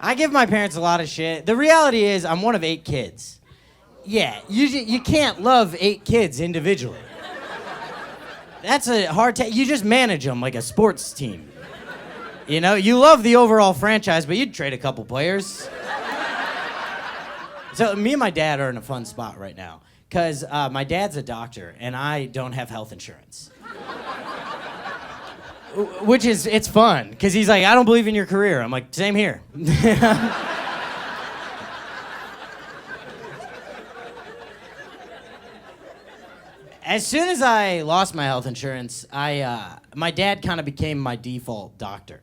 I give my parents a lot of shit. The reality is I'm one of 8 kids. Yeah, you can't love 8 kids individually. That's a hard you just manage them like a sports team. You know, you love the overall franchise, but you'd trade a couple players. So me and my dad are in a fun spot right now because my dad's a doctor and I don't have health insurance. Which is, it's fun because he's like, I don't believe in your career. I'm like, same here. As soon as I lost my health insurance, my dad kind of became my default doctor.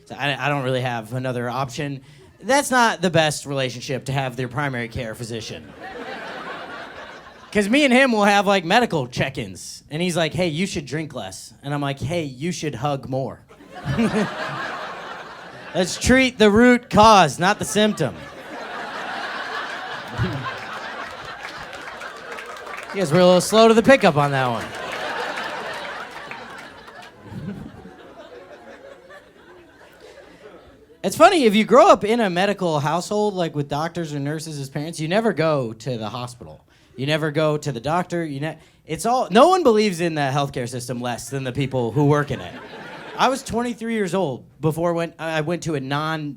So I don't really have another option. That's not the best relationship to have their primary care physician. Because me and him will have like medical check-ins. And he's like, hey, you should drink less. And I'm like, hey, you should hug more. Let's treat the root cause, not the symptom. You guys were a little slow to the pickup on that one. It's funny, if you grow up in a medical household, like with doctors or nurses as parents, you never go to the hospital. You never go to the doctor. No one believes in the healthcare system less than the people who work in it. I was 23 years old before I went to a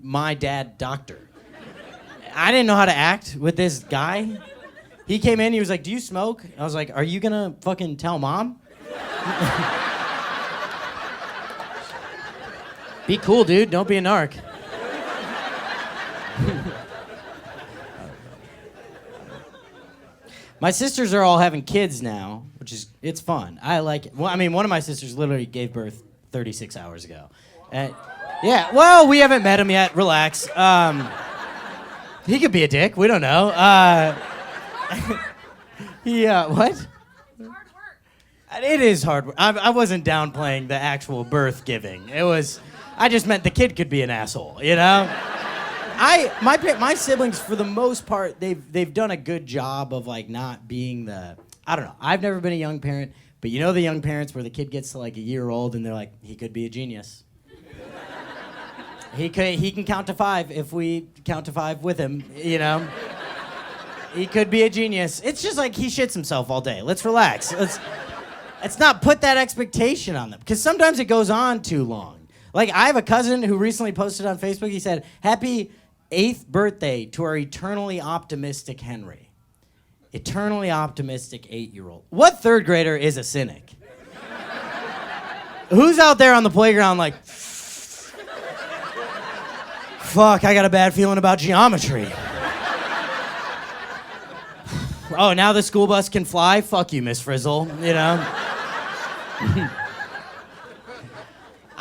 my dad doctor. I didn't know how to act with this guy. He came in, he was like, do you smoke? I was like, are you gonna fucking tell mom? Be cool, dude. Don't be a narc. My sisters are all having kids now, it's fun. I like it. Well, I mean, one of my sisters literally gave birth 36 hours ago. Yeah, well, we haven't met him yet. Relax. He could be a dick. We don't know. What? It's hard work. It is hard work. I wasn't downplaying the actual birth giving. I just meant the kid could be an asshole, you know? My siblings, for the most part, they've done a good job of like not being I don't know. I've never been a young parent, but you know the young parents where the kid gets to like a year old and they're like, he could be a genius. He can count to 5 if we count to 5 with him, you know? He could be a genius. It's just like he shits himself all day. Let's relax. Let's not put that expectation on them, because sometimes it goes on too long. Like, I have a cousin who recently posted on Facebook, he said, happy 8th birthday to our eternally optimistic Henry. Eternally optimistic 8-year-old. What 3rd grader is a cynic? Who's out there on the playground like, fuck, I got a bad feeling about geometry. Oh, now the school bus can fly? Fuck you, Miss Frizzle, you know?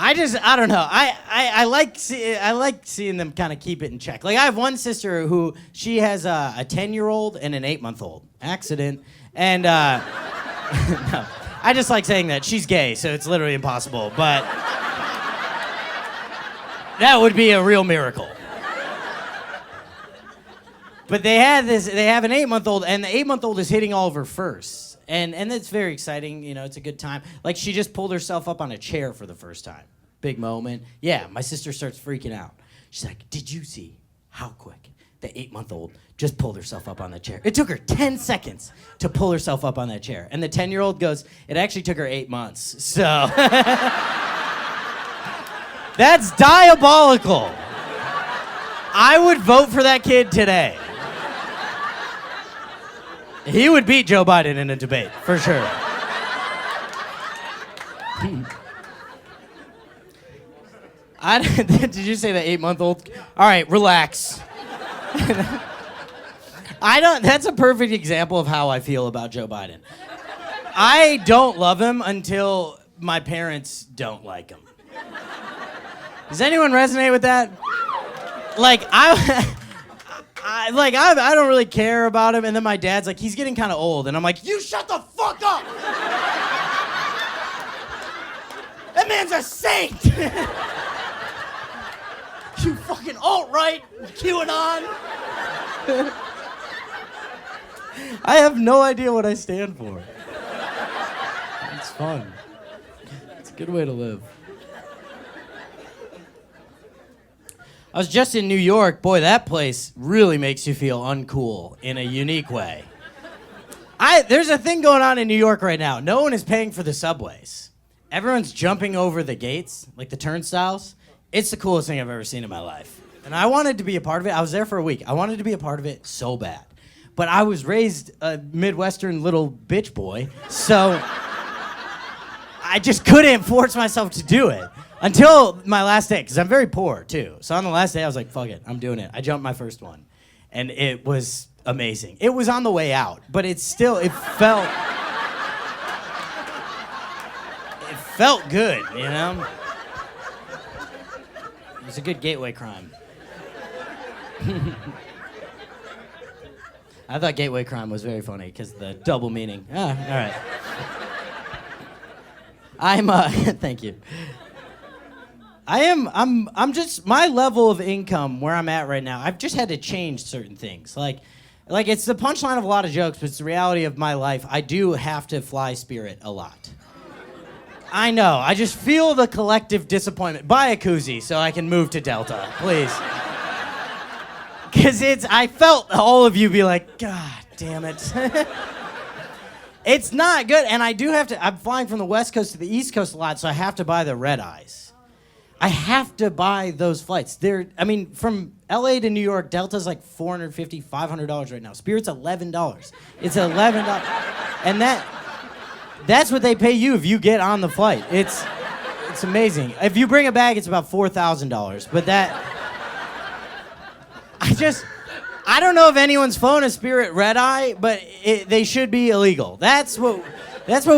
I don't know. I like seeing them kind of keep it in check. Like, I have one sister who, she has a 10-year-old and an 8-month-old. Accident. And, no, I just like saying that. She's gay, so it's literally impossible, but that would be a real miracle. But they have an 8-month-old, and the 8-month-old is hitting all of her firsts. And it's very exciting, you know, it's a good time. Like, she just pulled herself up on a chair for the first time. Big moment. Yeah, my sister starts freaking out. She's like, did you see how quick the 8-month-old just pulled herself up on the chair? It took her 10 seconds to pull herself up on that chair. And the 10-year-old goes, it actually took her 8 months. So, that's diabolical. I would vote for that kid today. He would beat Joe Biden in a debate, for sure. Did you say the 8-month-old? All right, relax. That's a perfect example of how I feel about Joe Biden. I don't love him until my parents don't like him. Does anyone resonate with that? Like, I don't really care about him, and then my dad's like, he's getting kind of old, and I'm like, you shut the fuck up! That man's a saint! You fucking alt-right, QAnon! I have no idea what I stand for. It's fun. It's a good way to live. I was just in New York. Boy, that place really makes you feel uncool in a unique way. There's a thing going on in New York right now. No one is paying for the subways. Everyone's jumping over the gates, like the turnstiles. It's the coolest thing I've ever seen in my life. And I wanted to be a part of it. I was there for a week. I wanted to be a part of it so bad. But I was raised a Midwestern little bitch boy, so I just couldn't force myself to do it until my last day, because I'm very poor, too. So on the last day, I was like, fuck it, I'm doing it. I jumped my first one, and it was amazing. It was on the way out, but it felt good, you know? It was a good gateway crime. I thought gateway crime was very funny because the double meaning. All right. Thank you. I'm just, my level of income where I'm at right now, I've just had to change certain things. Like it's the punchline of a lot of jokes, but it's the reality of my life. I do have to fly Spirit a lot. I know, I just feel the collective disappointment. Buy a koozie so I can move to Delta, please. Because I felt all of you be like, God damn it. It's not good, and I do have to, I'm flying from the West Coast to the East Coast a lot, so I have to buy the red eyes. I have to buy those flights. From LA to New York, Delta's like $450, $500 right now. Spirit's $11. It's $11. And that's what they pay you if you get on the flight. It's amazing. If you bring a bag, it's about $4,000, but I don't know if anyone's flown a Spirit red eye, but they should be illegal. That's what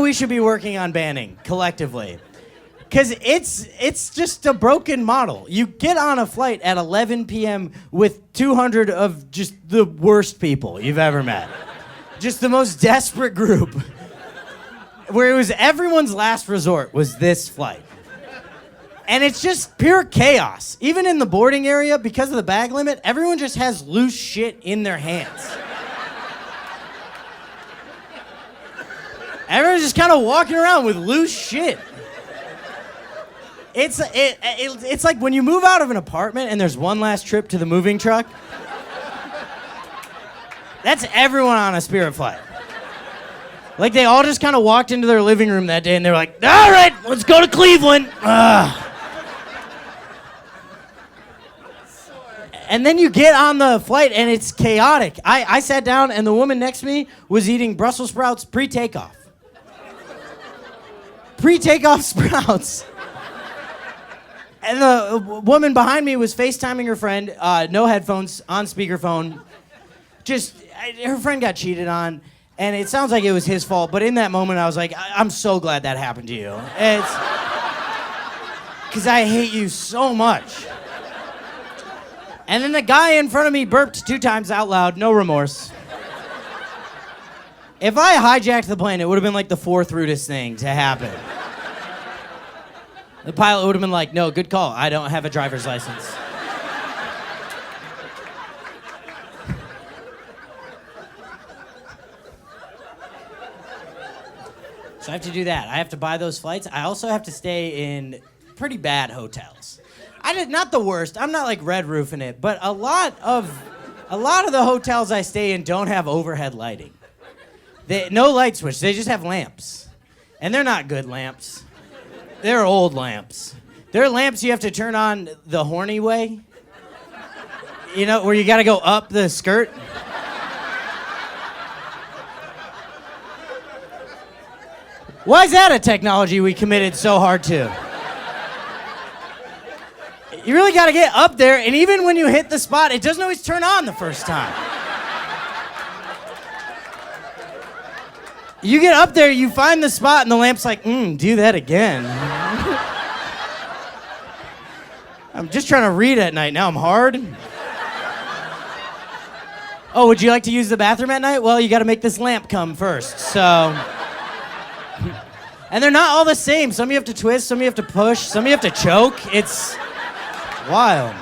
we should be working on banning collectively. Because it's just a broken model. You get on a flight at 11 p.m. with 200 of just the worst people you've ever met. Just the most desperate group. Where it was everyone's last resort was this flight. And it's just pure chaos. Even in the boarding area, because of the bag limit, everyone just has loose shit in their hands. Everyone's just kind of walking around with loose shit. It's like when you move out of an apartment and there's one last trip to the moving truck. That's everyone on a Spirit flight. Like they all just kind of walked into their living room that day and they were like, all right, let's go to Cleveland. And then you get on the flight and it's chaotic. I sat down and the woman next to me was eating Brussels sprouts pre-takeoff. Pre-takeoff sprouts. And the woman behind me was FaceTiming her friend, no headphones, on speakerphone. Her friend got cheated on, and it sounds like it was his fault, but in that moment I was like, I'm so glad that happened to you. Because I hate you so much. And then the guy in front of me burped 2 times out loud, no remorse. If I hijacked the plane, it would have been like the 4th rudest thing to happen. The pilot would have been like, no, good call. I don't have a driver's license. So I have to do that. I have to buy those flights. I also have to stay in pretty bad hotels. Not the worst. I'm not like red roofing it, but a lot of the hotels I stay in don't have overhead lighting. No light switch. They just have lamps. And they're not good lamps. They're old lamps. They're lamps you have to turn on the horny way. You know, where you gotta go up the skirt. Why is that a technology we committed so hard to? You really gotta get up there, and even when you hit the spot, it doesn't always turn on the first time. You get up there, you find the spot, and the lamp's like, do that again. I'm just trying to read at night. Now I'm hard. Oh, would you like to use the bathroom at night? Well, you got to make this lamp come first, so. And they're not all the same. Some you have to twist, some you have to push, some you have to choke. It's wild.